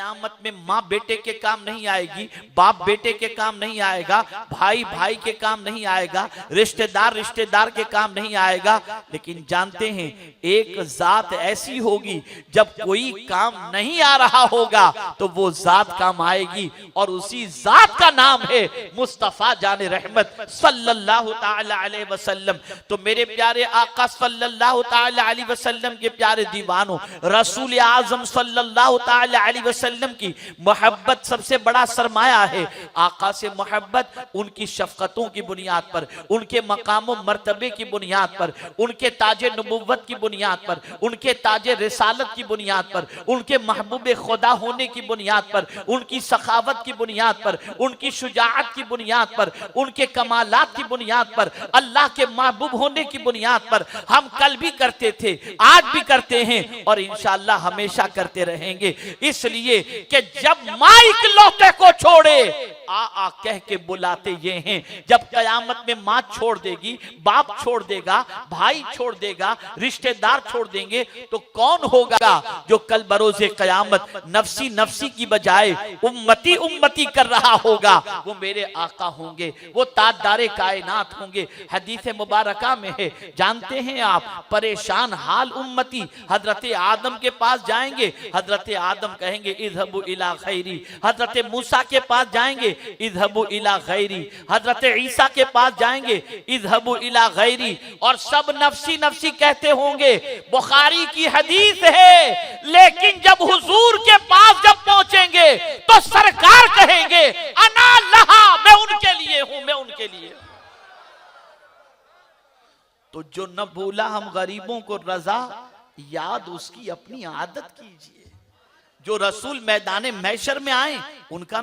कयामत में माँ बेटे के काम नहीं आएगी, बाप बेटे के काम नहीं आएगा, भाई भाई के काम नहीं आएगा, रिश्तेदार रिश्तेदार के काम नहीं आएगा। लेकिन जानते हैं एक जात ऐसी होगी जब कोई काम नहीं आ रहा होगा तो वो जात काम आएगी, और उसी जात का नाम है मुस्तफा जाने रहमत सल्लल्लाहु ताला अलैहि वसल्लम। तो मेरे प्यारे आका सल्लल्लाहु ताला अलैहि वसल्लम के प्यारे दीवानों, रसूल आजम सल्लल्लाहु ताला अलैहि वसल्लम की मोहब्बत सबसे बड़ा सरमाया है। आका से मोहब्बत उनकी शफकतों की बुनियाद पर, उनके मकाम मर्तबे की बुनियाद पर, उनके ताजे नबुव्वत की बुनियाद पर, उनके ताजे रिसालत की बुनियाद पर, उनके महबूब खुदा होने की बुनियाद पर, उनकी सखावत की बुनियाद पर, उनकी शुजाअत की बुनियाद पर, उनके कमालात की बुनियाद पर, अल्लाह के महबूब होने की बुनियाद पर हम कल भी करते थे, आज भी करते हैं और इंशाअल्लाह हमेशा करते रहेंगे। इसलिए कि जब माइक लौटे को छोड़े आ कह के बुलाते ये हैं। जब कयामत में माँ छोड़ देगी, बाप छोड़ देगा, भाई छोड़ देगा, रिश्तेदार छोड़ देंगे, तो कौन होगा जो कल बरोज़े कयामत नफसी नफसी की बजाय उम्मती उम्मती कर रहा होगा? वो मेरे आका होंगे, वो ताजदारे कायनात होंगे। हदीस मुबारका में है, जानते हैं आप, परेशान हाल उम्मती हजरत आदम के पास जाएंगे, हजरत आदम कहेंगे इज़हबू इला खैरी, हजरत मूसा के पास जाएंगे इज़हबू इला गैरी, हजरत ईसा के पास जाएंगे इज़हबू इला गैरी, और सब नफसी नफसी कहते होंगे। बुखारी की हदीस है, लेकिन जब हुजूर के पास जब पहुंचेंगे तो सरकार कहेंगे अना लहा, मैं उनके लिए हूं, मैं उनके लिए। तो जो न भूला हम गरीबों को रजा, याद उसकी अपनी आदत कीजिए। जो रसूल मैदाने मैशर में आए उनका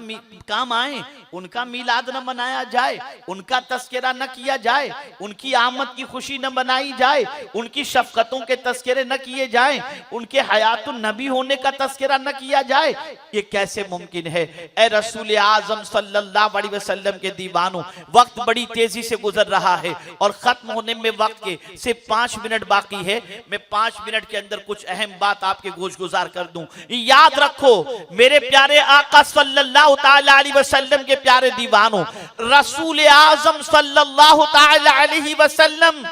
काम आए, उनका मिलाद न मनाया जाए, उनका तस्करा न किया जाए, उनकी आमद की खुशी न मनाई जाए, उनकी शफकतों के तस्करे न किए जाए, उनके हयातुन नबी होने का तस्करा न किया जाए, ये कैसे मुमकिन है? ए रसूल आजम सल्लल्लाहु अलैहि वसल्लम के दीवानों, वक्त बड़ी तेजी से गुजर रहा है और खत्म होने में वक्त के सिर्फ 5 मिनट बाकी है। मैं 5 मिनट के अंदर कुछ अहम बात आपके गोश गुजार कर दूं। याद रखो मेरे प्यारे आका सल्लल्लाहु ताला अलैहि वसल्लम के प्यारे दीवानों, रसूल आजम सल्लल्लाहु ताला अलैहि वसल्लम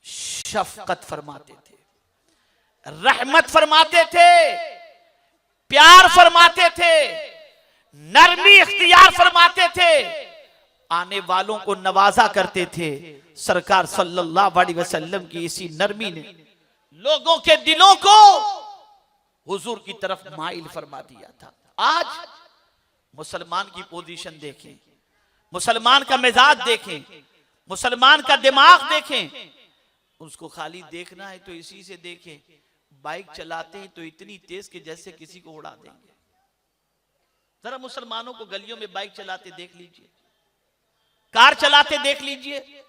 शफकत फरमाते थे, रहमत फरमाते थे, प्यार फरमाते थे, नरमी इख्तियार फरमाते थे, आने वालों को नवाजा करते थे। सरकार सल्लल्लाहु अलैहि वसल्लम की इसी नरमी ने लोगों के दिलों को हुजूर की तरफ माइल फरमा दिया था। आज मुसलमान की पोजीशन देखें, मुसलमान का मिजाज देखें, मुसलमान का दिमाग देखें। उसको खाली देखना है तो इसी से देखें, बाइक चलाते हैं तो इतनी तेज कि जैसे किसी को उड़ा देंगे। जरा मुसलमानों को गलियों में बाइक चलाते देख लीजिए, कार चलाते देख लीजिए,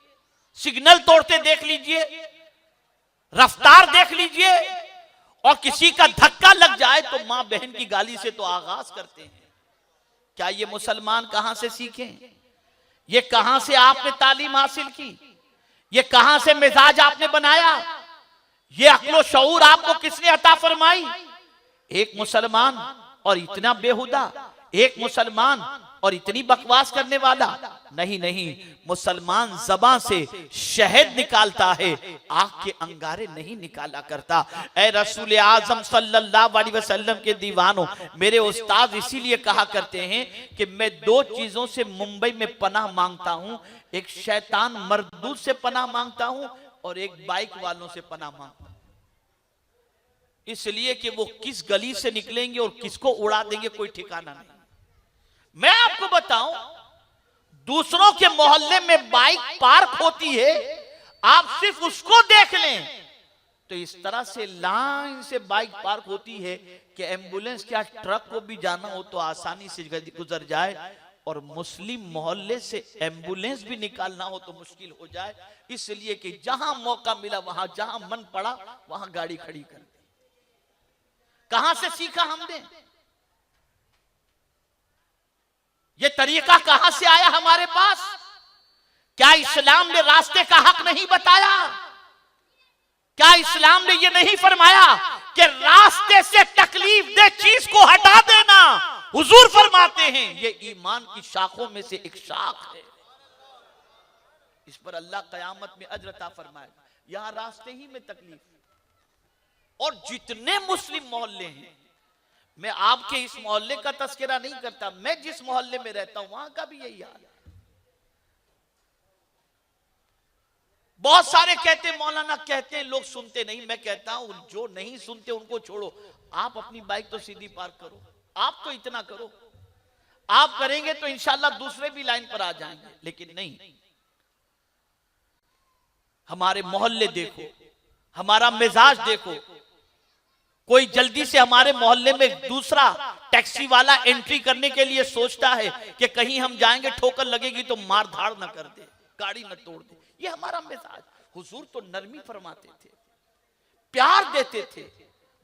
सिग्नल तोड़ते देख लीजिए, रफ्तार देख लीजिए, और किसी का धक्का लग जाए तो मां बहन की गाली से तो आगाज करते हैं। क्या ये मुसलमान कहां से सीखे? ये कहां से आपने तालीम हासिल की? ये कहां से मिजाज आपने बनाया? ये अक्लो शऊर आपको किसने अता फरमाई? एक मुसलमान और इतना बेहुदा, एक मुसलमान और इतनी बकवास करने वाला? नहीं नहीं, मुसलमान ज़बान से शहद निकालता है, आग के अंगारे नहीं निकाला करता। ए रसूल आजम सल्लल्लाहु अलैहि वसल्लम के दीवानों, मेरे उस्ताद इसीलिए कहा करते हैं कि मैं 2 चीजों से मुंबई में पनाह मांगता हूं, एक शैतान मरदूद से पनाह मांगता हूं और एक बाइक वालों से पनाह मांगता हूं। इसलिए कि वो किस गली से निकलेंगे और किसको उड़ा देंगे कोई ठिकाना नहीं। मैं आपको बताऊं, दूसरों के मोहल्ले में बाइक पार्क होती है, आप सिर्फ उसको देख लें तो इस तरह से लाइन से बाइक पार्क होती है कि एम्बुलेंस क्या ट्रक को भी जाना हो तो आसानी से गुजर जाए, और मुस्लिम मोहल्ले से एम्बुलेंस भी निकालना हो तो मुश्किल हो जाए। इसलिए कि जहां मौका मिला वहां, जहां मन पड़ा वहां गाड़ी खड़ी कर दी। कहां से सीखा हमने? ये तरीका कहां से आया हमारे पास? क्या इस्लाम ने रास्ते का हक नहीं बताया? क्या इस्लाम ने यह नहीं फरमाया कि रास्ते से तकलीफ दे चीज को हटा दे? फरमाते हैं ये ईमान की शाखों में से एक शाख है, इस पर अल्लाह कयामत में अजर अता फरमाएगा। यहां रास्ते ही में तकलीफ। और जितने मुस्लिम मोहल्ले हैं, मैं आपके इस मोहल्ले का तस्करा नहीं करता, मैं जिस मोहल्ले में रहता हूं वहां का भी यही हाल है। बहुत सारे कहते मौलाना कहते हैं, लोग सुनते नहीं। मैं कहता हूं जो नहीं सुनते उनको छोड़ो, आप अपनी बाइक तो सीधी पार्क करो, आप तो इतना करो। आप करेंगे तो इंशाल्लाह दूसरे भी लाइन पर आ जाएंगे, लेकिन नहीं। हमारे मोहल्ले देखो, हमारा मिजाज देखो। कोई जल्दी से हमारे मोहल्ले में दूसरा टैक्सी वाला एंट्री करने के लिए सोचता है कि कहीं हम जाएंगे ठोकर लगेगी तो मार धाड़ न कर दे, गाड़ी न तोड़ दे। ये हमारा मिजाज। हुजूर तो नरमी फरमाते थे, प्यार देते थे,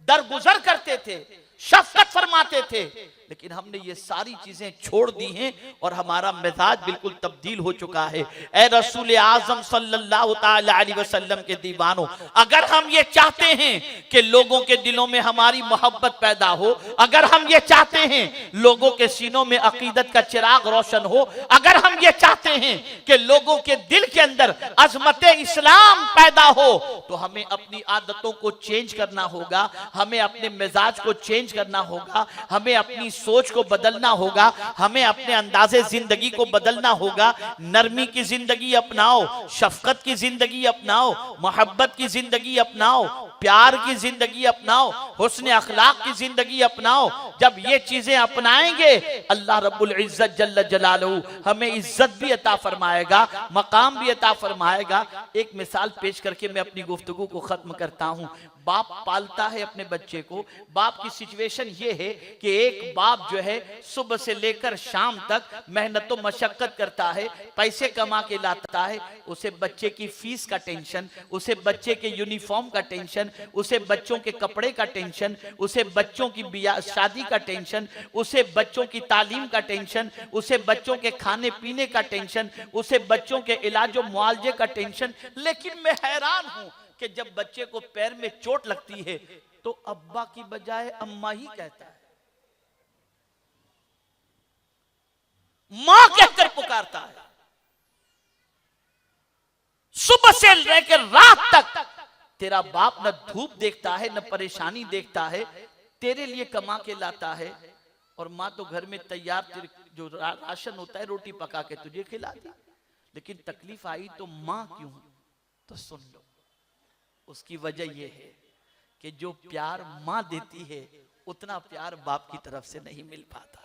दरगुजर करते थे, शफकत फरमाते थे, लेकिन हमने ये सारी चीजें छोड़ दी हैं और हमारा मिजाज बिल्कुल तब्दील हो चुका है। ए रसूल आजम सल्लल्लाहु ताला अलैहि वसल्लम के दीवानों, अगर हम ये चाहते हैं कि लोगों के दिलों में हमारी मोहब्बत पैदा हो, अगर हम ये चाहते हैं लोगों के सीनों में अकीदत का चिराग रोशन हो, अगर हम ये चाहते हैं कि लोगों के दिल के अंदर अजमत इस्लाम पैदा हो, तो हमें अपनी आदतों को चेंज करना होगा, हमें अपने मिजाज को चेंज करना होगा, हमें अपनी सोच को बदलना होगा, हमें अपने अंदाजे जिंदगी को बदलना होगा। नरमी की जिंदगी अपनाओ, शफकत की जिंदगी अपनाओ, मोहब्बत की जिंदगी अपनाओ, प्यार की जिंदगी अपनाओ, हुस्न अखलाक की जिंदगी अपनाओ। जब ये चीजें अपनाएंगे अल्लाह रब्बुल इज्जत जल्ल जलालहू हमें इज्जत भी अता फरमाएगा, मकाम भी अता फरमाएगा। एक मिसाल पेश करके मैं अपनी गुफ्तगू को खत्म करता हूं। बाप पालता है अपने बच्चे को। बाप की सिचुएशन ये है कि एक बाप जो है सुबह से लेकर शाम तक मेहनत व मशक्कत करता है, पैसे कमा के लाता है। उसे बच्चे की फीस का टेंशन, उसे बच्चे के यूनिफॉर्म का टेंशन, उसे बच्चों के कपड़े का टेंशन, उसे बच्चों की शादी का टेंशन, उसे बच्चों की तालीम का टेंशन, उसे बच्चों के खाने पीने का टेंशन, उसे बच्चों के इलाज और मुआवजे का टेंशन। लेकिन मैं हैरान हूं कि जब बच्चे को पैर में चोट लगती है तो अब्बा की बजाय अम्मा ही कहता है, मां कहकर पुकारता है। सुबह से लेकर रात तक तेरा बाप न धूप देखता है, न परेशानी देखता है, तेरे लिए कमा के लाता है, और मां तो घर में तैयार जो राशन होता है रोटी पका के तुझे खिला दी। लेकिन तकलीफ आई तो मां क्यों? तो सुन लो, उसकी वजह यह है कि जो प्यार मां देती है उतना प्यार बाप की तरफ से नहीं मिल पाता।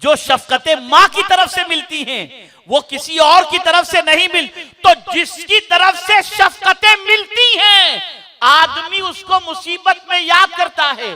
जो शफकतें मां की तरफ से मिलती हैं वो किसी और की तरफ से नहीं मिल, तो जिसकी तरफ से शफकतें मिलती हैं आदमी उसको मुसीबत में याद करता है।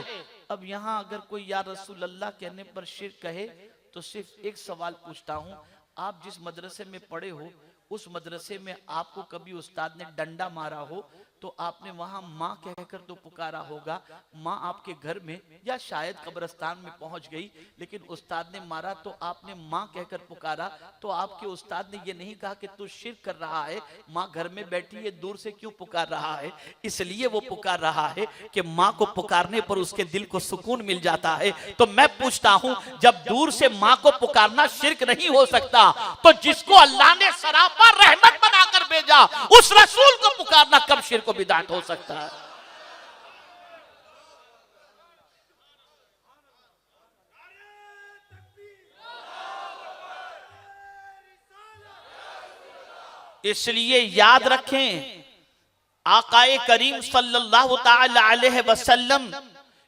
अब यहां अगर कोई या रसूल अल्लाह कहने पर शिर्क कहे तो सिर्फ एक सवाल पूछता हूं, आप जिस मदरसे में पढ़े हो उस मदरसे में आपको कभी उस्ताद ने डंडा मारा हो तो आपने वहां माँ कहकर तो पुकारा होगा। माँ आपके घर में या शायद कब्रिस्तान में पहुंच गई, लेकिन उस्ताद ने मारा तो आपने माँ कहकर पुकारा, तो आपके उस्ताद ने ये नहीं कहा कि तू शिर्क कर रहा है, माँ घर में बैठी है दूर से क्यों पुकार रहा है। इसलिए वो पुकार रहा है कि माँ को पुकारने पर उसके दिल को सुकून मिल जाता है। तो मैं पूछता हूं, जब दूर से माँ को पुकारना शिर्क नहीं हो सकता तो जिसको अल्लाह ने सरापा रहमत बनाकर भेजा उस रसूल को पुकारना कब शिर्क को बिदात हो सकता है। इसलिए याद रखें, आकाए करीम सल्लल्लाहु ताला अलैहि वसल्लम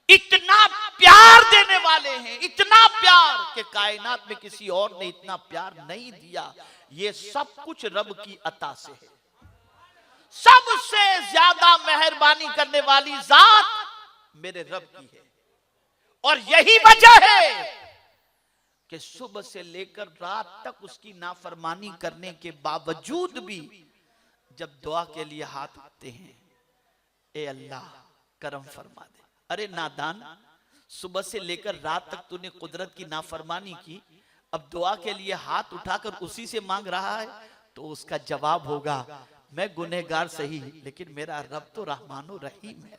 इतना प्यार देने वाले हैं, इतना प्यार कि कायनात में किसी और ने इतना प्यार नहीं दिया। ये सब कुछ रब की अता से है। सबसे ज्यादा मेहरबानी करने वाली जात मेरे रब की है, और यही वजह है कि सुबह से लेकर रात तक उसकी नाफरमानी करने के बावजूद भी जब दुआ के लिए हाथ उठाते हैं, ए अल्लाह करम फरमा दे। अरे नादान, सुबह से लेकर रात तक तूने कुदरत की नाफरमानी की, अब दुआ के लिए हाथ उठाकर उसी से मांग रहा है, तो उसका जवाब होगा, मैं गुनहगार सही लेकिन मेरा रब तो रहमानो रहीम है।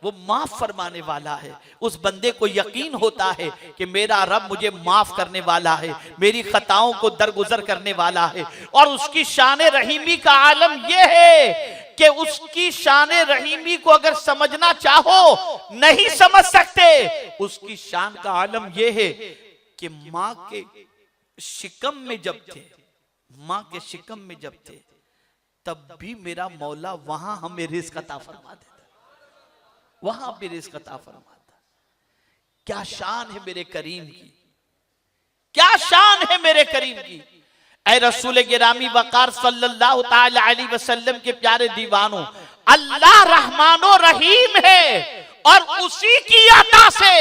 वो माफ फरमाने वाला है। उस बंदे को यकीन होता है कि मेरा रब मुझे माफ करने वाला है, मेरी खताओं को दरगुजर करने वाला है। और उसकी शान रहीमी का आलम यह है कि उसकी शान रहीमी को अगर समझना चाहो नहीं समझ सकते। उसकी शान का आलम यह है कि मां के शिकम में जब थे, मां के शिकम में जब थे, तब भी मेरा मौला वहां हमें रिज़्क़ अता फरमा देता, वहां भी रिज़्क़ अता फरमाता। क्या शान है मेरे करीम की, क्या शान है मेरे करीम की। ऐ रसूल गिरामी वक़ार सल्लल्लाहु ताला अलैहि वसल्लम के प्यारे दीवानों, अल्लाह रहमानो रहीम है और उसी की अता से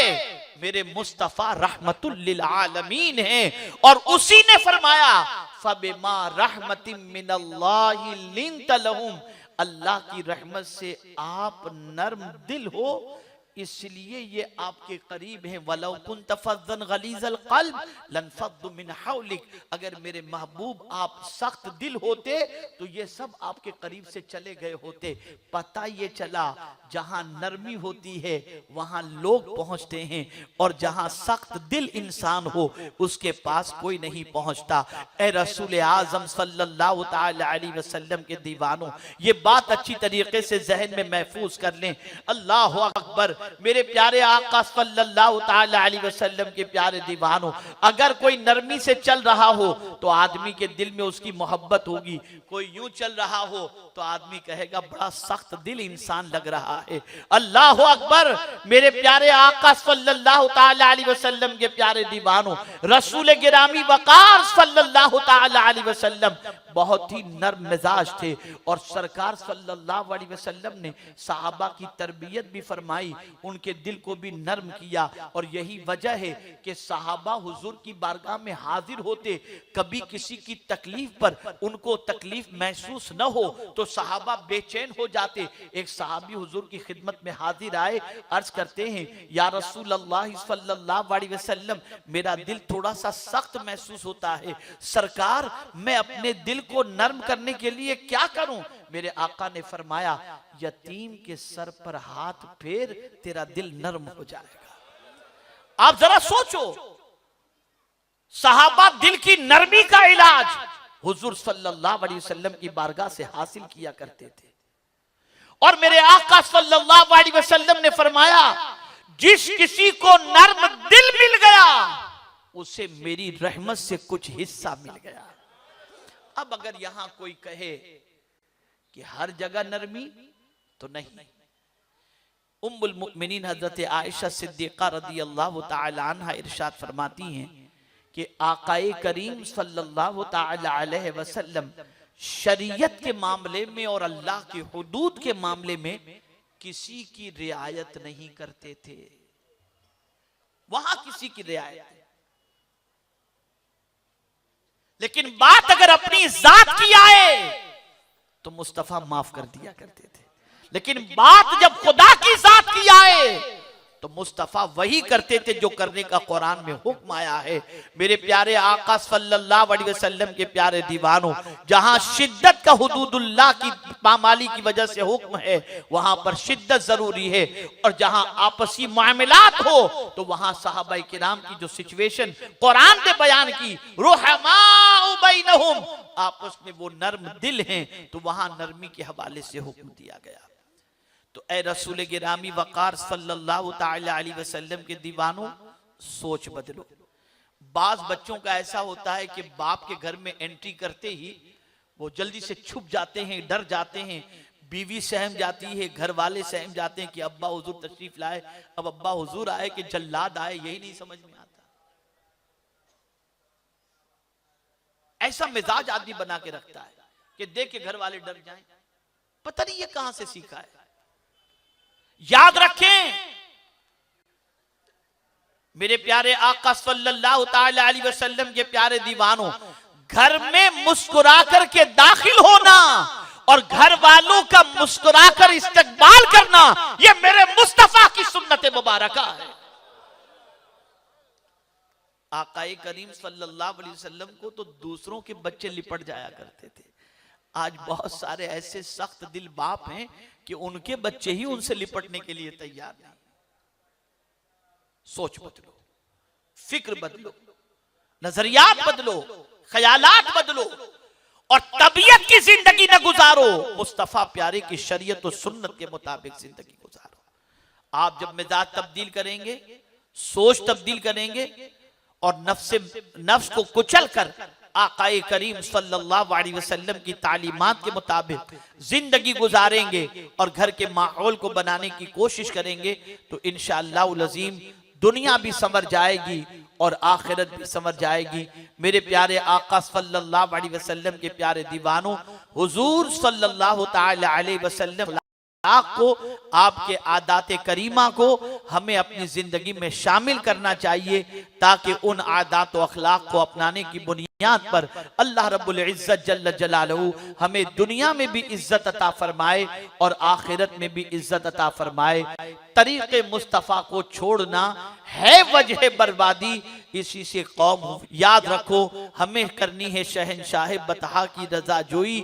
मेरे मुस्तफा रहमतुल लिल आलमीन है। और उसी ने फरमाया फबिमा रहमतिम मिनल्लाहि लिंत लहुम, अल्लाह की रहमत से आप नर्म दिल हो इसलिए ये आपके करीब हैं। वलौ कुन्त फज़्ज़न गलीज़ल क़ल्ब लनफ़द्दु मिन हौलिक, अगर मेरे महबूब आप सख्त दिल होते तो ये सब आपके करीब से चले गए होते। पता ये चला जहां नरमी होती है वहां लोग पहुंचते हैं, और जहां सख्त दिल इंसान हो उसके पास कोई नहीं पहुंचता। ए रसूल आज़म सल्लल्लाहु ताला अलैहि वसल्लम के दीवानों, ये बात अच्छी तरीके से जहन में महफूज कर लें। अल्लाहु अकबर। मेरे प्यारे आका सल्लल्लाहु ताला अलैहि वसल्लम के प्यारे दीवानों, अगर कोई नरमी से चल रहा हो तो आदमी के दिल में उसकी मोहब्बत होगी। कोई यूं चल रहा हो तो आदमी कहेगा बड़ा सख्त दिल इंसान लग रहा है। अल्लाह अकबर। मेरे प्यारे आका सल्लल्लाहु ताला अलैहि वसल्लम के प्यारे दीवानों, रसूल गिरामी वक़ार सल्लल्लाहु ताला अलैहि वसल्लम बहुत ही नर्म मिजाज थे। और सरकार सल्लल्लाहु अलैहि वसल्लम ने सहाबा की तरबियत भी फरमाई, उनके दिल को भी नर्म किया। और यही वजह है कि सहाबा हुजूर की बारगाह में हाजिर होते, कभी किसी की तकलीफ पर उनको तकलीफ महसूस न हो तो सहाबा बेचैन हो जाते। एक सहाबी हुजूर की खिदमत में हाजिर आए, अर्ज करते हैं या रसूल अल्लाह सल्लल्लाहु अलैहि वसल्लम, मेरा दिल थोड़ा सा सख्त महसूस होता है, सरकार मैं अपने दिल को नर्म करने के लिए क्या करूं। मेरे आका ने फरमाया यतीम के सर पर हाथ फेर, तेरा दिल नर्म हो जाएगा। आप जरा सोचो, सहाबा दिल की नरमी का इलाज हुजूर सल्लल्लाहु अलैहि वसल्लम की बारगाह से हासिल किया करते थे। और मेरे आका सल्लल्लाहु अलैहि वसल्लम ने फरमाया जिस किसी को नर्म दिल मिल गया उसे मेरी रहमत से कुछ हिस्सा मिल गया। अब अगर यहां कोई कहे कि हर जगह नरमी, तो नहीं। उम्मुल मुमिनीन हजरत आयशा सिद्दीक़ा रज़ियल्लाहु ताला अन्हा इरशाद फरमाती हैं कि आकाए करीम सल्लल्लाहु ताला अलैहि वसल्लम शरीयत के मामले में और अल्लाह के हुदूद के मामले में किसी की रियायत नहीं करते थे। वहां किसी की रियायत, लेकिन बात अगर अपनी जात की आए तो मुस्तफा माफ कर दिया करते थे। लेकिन बात जब खुदा की जात की आए तो मुस्तफा वही करते थे जो करने का कुरान में हुक्म आया है। मेरे प्यारे आका सल्लल्लाहु अलैहि वसल्लम के प्यारे दीवानों, जहां शिद्दत का हुदूदुल्लाह की पामाली की वजह से हुक्म है वहां पर शिद्दत जरूरी है। और जहां आपसी मामलात हो तो वहां सहाबा किराम की जो सिचुएशन कुरान ने बयान की, रुहमाउ बैनहुम, आपस में वो नर्म दिल हैं, तो वहां नरमी के हवाले से हुक्म दिया गया। तो ए रसूल गिरामी वक़ार सल्लल्लाहु ताला अलैहि वसल्लम के दीवानों, सोच बदलो। बाज बच्चों का ऐसा होता है कि बाप के घर में एंट्री करते ही वो जल्दी से छुप जाते हैं, डर जाते हैं। बीवी सहम जाती है, घर वाले सहम जाते हैं कि अब्बा हुजूर तशरीफ लाए। अब अब्बा हुजूर आए कि जल्लाद आए, यही नहीं समझ में आता। ऐसा मिजाज आदमी बना के रखता है कि देख के घर वाले डर जाएं। पता नहीं ये कहां से सीखा है। याद रखें मेरे प्यारे आका सल्लल्लाहु ताला अलैहि वसल्लम के प्यारे दीवानों, घर में मुस्कुरा कर के दाखिल होना और घर वालों का मुस्कुरा कर इस्तकबाल करना, यह मेरे मुस्तफा की सुन्नत मुबारका है। आकाए करीम सल्लल्लाहु अलैहि वसल्लम को तो दूसरों के बच्चे लिपट जाया करते थे। आज बहुत सारे ऐसे सख्त दिल बाप हैं कि उनके बच्चे ही उनसे लिपटने के लिए तैयार नहीं। सोच बदलो, फिक्र बदलो, नजरियात बदलो, ख्यालात बदलो और तबीयत की जिंदगी न गुजारो, मुस्तफा प्यारे की शरीयत और सुन्नत के मुताबिक जिंदगी गुजारो। आप जब मिजाज तब्दील करेंगे, सोच तब्दील करेंगे और नफ्स को कुचल कर आकाए करीम सल्लल्लाहु अलैहि वसल्लम की तालीमात के मुताबिक जिंदगी गुजारेंगे और घर के माहौल को बनाने की कोशिश करेंगे तो इंशाअल्लाह अज़ीम दुनिया भी संवर जाएगी और आखिरत भी संवर जाएगी। मेरे प्यारे आका सल्लल्लाहु अलैहि वसल्लम के प्यारे दीवानों, हुजूर सल्लल्लाहु ताला अलैहि वसल्लम को, आपके आदाते करीमा को हमें अपनी जिंदगी में शामिल करना चाहिए ताकि उन आदात व अखलाक को अपनाने की बुनियाद पर अल्लाह रब्बुल इज्जत जल्ल जलालहू हमें दुनिया में भी इज्जत अता फरमाए और आखिरत में भी इज्जत अता फरमाए। तरीके मुस्तफ़ा को छोड़ना है वजह बर्बादी, इसी से कौम याद रखो हमें करनी है शहनशाह बतहा की रजा जोई।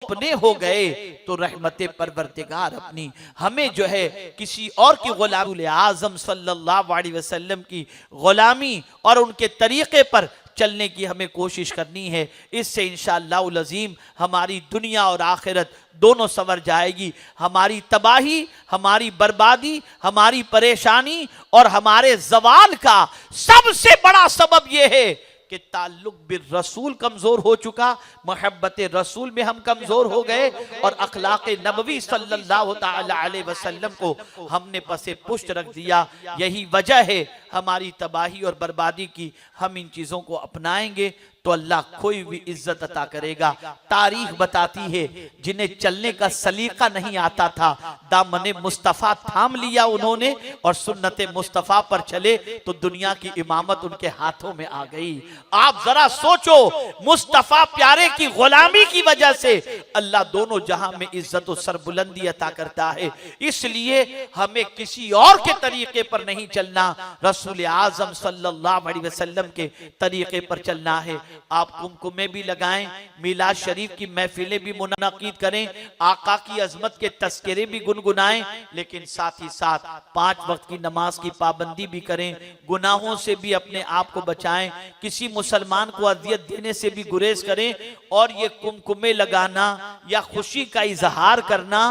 अपने हो गए तो रहमते परवरदिगार अपनी, हमें जो है किसी और की गुलामी, आज़म सल्लल्लाहु अलैहि वसल्लम की गुलामी और उनके तरीके पर चलने की हमें कोशिश करनी है। इससे इंशाअल्लाह अज़ीम हमारी दुनिया और आखिरत दोनों संवर जाएगी। हमारी तबाही, हमारी बर्बादी, हमारी परेशानी और हमारे जवाल का सबसे बड़ा सबब यह है कि ताल्लुक बिर रसूल कमजोर हो चुका, मोहब्बत रसूल में हम कमजोर हो गए और अखलाक नबवी सल्लल्लाहु ताला अलैहि वसल्लम को हमने पसे पुष्ट रख दिया। यही वजह है हमारी तबाही और बर्बादी की। हम इन चीजों को अपनाएंगे तो अल्लाह कोई भी इज्जत अता करेगा। तारीख बताती है जिन्हें चलने का सलीका नहीं आता था, दामने मुस्तफ़ा थाम लिया उन्होंने और सुन्नत मुस्तफ़ा पर चले तो दुनिया की इमामत उनके हाथों में आ गई। आप जरा सोचो, मुस्तफ़ा प्यारे की गुलामी की वजह से अल्लाह दोनों जहां में इज्जत और सरबुलंदी अता करता है। इसलिए हमें किसी और के तरीके पर नहीं चलना, रसूल आज़म सल्लल्लाहु अलैहि वसल्लम के तरीके पर चलना है। आप कुमकुमे भी लगाएं, मिलाद शरीफ की महफिलें भी मुनक़िद करें, आका की अजमत के तस्करे भी गुनगुनाएं, लेकिन साथ ही साथ 5 वक्त की नमाज की पाबंदी भी करें, गुनाहों से भी अपने आप को बचाएं, किसी मुसलमान को अजियत देने से भी गुरेज करें। और ये कुमकुमे लगाना या खुशी का इजहार करना,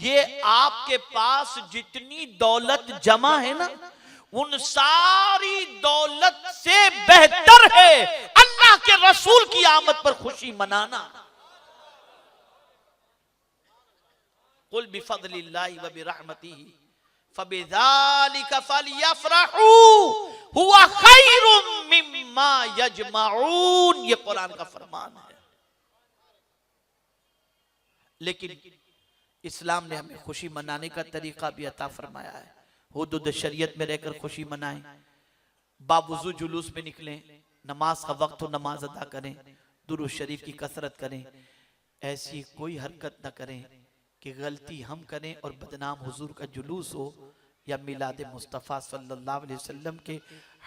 ये आपके पास जितनी दौलत जमा है ना, उन सारी दौलत से बेहतर है अल्लाह के रसूल की आमद पर खुशी मनाना। कुल बिफज़लिल्लाहि व बिरहमतिही फबिज़ालिका फ़लयफ़रहू हुवा खैरुम मिम्मा यजमऊन, ये कुरान का फरमान है। लेकिन इस्लाम ने हमें खुशी मनाने का तरीका भी अता फरमाया है। हुदूद शरीयत में रहकर खुशी मनाएं, बावजूद जुलूस में निकलें, नमाज का वक्त हो नमाज अदा करें, दुरूद शरीफ की कसरत करें। ऐसी कोई हरकत न करें कि गलती हम करें और बदनाम हुजूर का जुलूस हो या मिलाद मुस्तफ़ा सल्लल्लाहु अलैहि वसल्लम के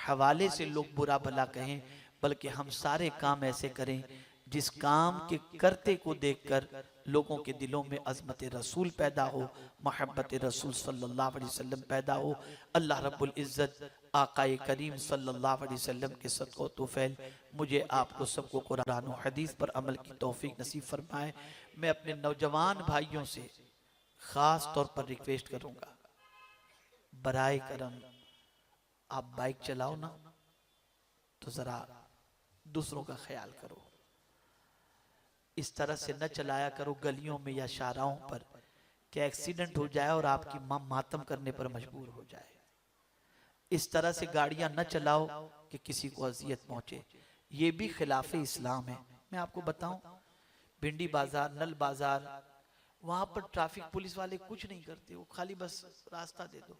हवाले से लोग बुरा भला कहें। बल्कि हम सारे काम ऐसे करें जिस काम के करते को देखकर लोगों के दिलों में अज़मत रसूल पैदा हो, मोहब्बत रसूल सल्लल्लाहु अलैहि वसल्लम पैदा हो। अल्लाह रब्बुल इज़्ज़त आकाए करीम सल्लल्लाहु अलैहि वसल्लम के सदक़ो तौफ़ैल मुझे आपको सबको कुरान और हदीस पर अमल की तौफीक नसीब फरमाए। मैं अपने नौजवान भाइयों से ख़ास तौर पर रिक्वेस्ट करूँगा, बराए करम आप बाइक चलाओ ना तो ज़रा दूसरों का ख्याल करो। इस तरह से न चलाया करो गलियों में या शाहराहों पर कि एक्सीडेंट हो जाए और आपकी मां मातम करने पर मजबूर हो जाए। इस तरह से गाड़ियां न चलाओ कि किसी को अजियत पहुंचे, ये भी खिलाफ इस्लाम है। मैं आपको बताऊं, भिंडी बाजार, नल बाजार, वहां पर ट्रैफिक पुलिस वाले कुछ नहीं करते, वो खाली बस रास्ता दे दो।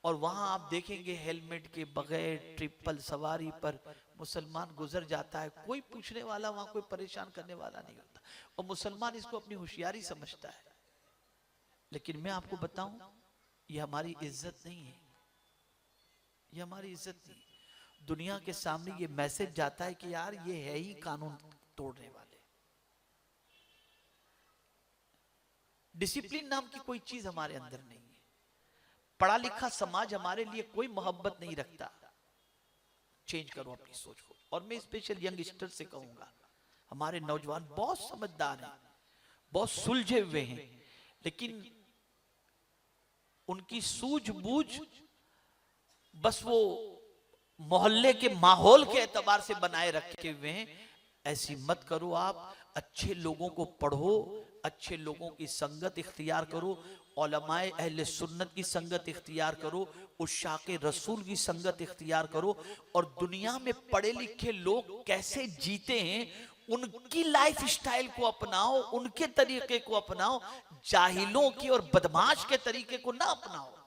और वहां आप देखेंगे हेलमेट के बगैर ट्रिपल सवारी पर मुसलमान गुजर जाता है, कोई पूछने वाला, वहां कोई परेशान करने वाला नहीं होता। और मुसलमान इसको अपनी होशियारी समझता है। लेकिन मैं आपको बताऊं, ये हमारी इज्जत नहीं है, ये हमारी इज्जत नहीं। दुनिया के सामने ये मैसेज जाता है कि यार ये है ही कानून तोड़ने वाले। डिसिप्लिन नाम की कोई चीज हमारे अंदर नहीं है। पढ़ा लिखा समाज हमारे लिए कोई मोहब्बत नहीं रखता। चेंज करो अपनी सोच को। और मैं स्पेशल यंगस्टर से कहूंगा, हमारे नौजवान बहुत समझदार हैं, बहुत सुलझे हुए हैं, लेकिन उनकी सूझबूझ बस वो मोहल्ले के माहौल के एतबार से बनाए रखे हुए हैं। ऐसी मत करो आप। अच्छे लोगों को पढ़ो, अच्छे लोगों की संगत इख्तियार करो, उलमाए अहले सुन्नत की संगत इख्तियार करो, उशाके रसूल की संगत इख्तियार करो, और दुनिया में पढ़े लिखे लोग कैसे जीते हैं उनकी लाइफ स्टाइल को अपनाओ, उनके तरीके को अपनाओ। जाहिलों की और बदमाश के तरीके को ना अपनाओ।